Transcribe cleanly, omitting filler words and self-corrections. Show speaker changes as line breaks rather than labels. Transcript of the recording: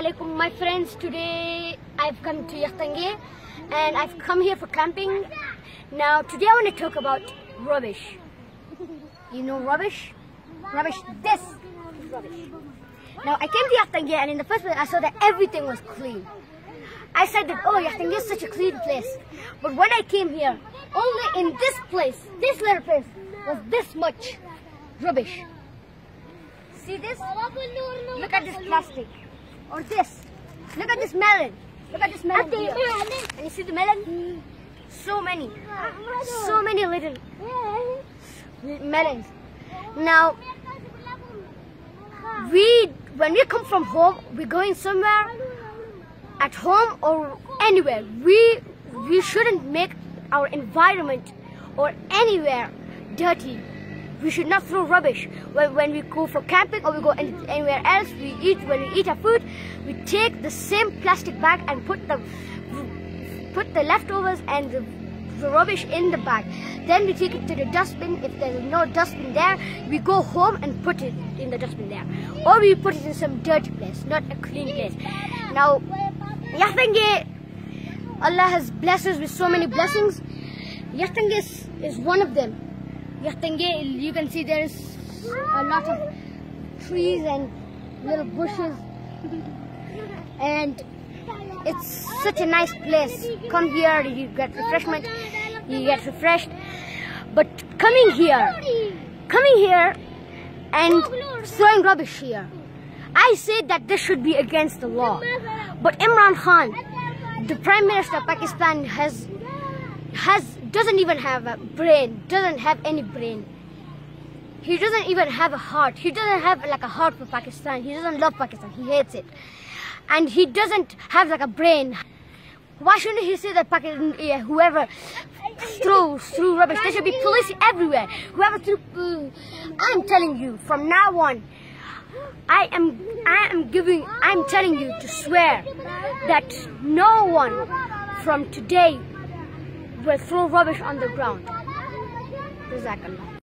Assalamualaikum, my friends. Today I've come to Yختنگی and I've come here for camping. Now today I want to talk about rubbish. You know rubbish? Rubbish, this is rubbish. Now I came to Yختنگی and in the first place I saw that everything was clean. I said that, oh, Yختنگی is such a clean place. But when I came here, only in this place, this little place, was this much rubbish. See this? Look at this plastic. Or this. Look at this melon. Look at this melon here. And you see the melon? So many. So many little melons. Now, when we come from home, we're going somewhere, at home or anywhere. We shouldn't make our environment or anywhere dirty. We should not throw rubbish. When we go for camping or we go anywhere else, when we eat our food, we take the same plastic bag and put the leftovers and the rubbish in the bag. Then we take it to the dustbin. If there's no dustbin there, we go home and put it in the dustbin there. Or we put it in some dirty place, not a clean place. Now, Yختنگی, Allah has blessed us with so many blessings. Yختنگی is one of them. Yختنگی, you can see there's a lot of trees and little bushes, and it's such a nice place. Come here, you get refreshment, you get refreshed. But coming here and throwing rubbish here, I say that this should be against the law. But Imran Khan, the Prime Minister of Pakistan, doesn't even have a brain, doesn't have any brain. He doesn't even have a heart. He doesn't have like a heart for Pakistan. He doesn't love Pakistan. He hates it. And he doesn't have like a brain. Why shouldn't he say that Pakistan, whoever throws rubbish, there should be police everywhere. Whoever threw, I'm telling you, from now on, I'm telling you to swear that no one from today will throw rubbish on the ground. Jazakallah.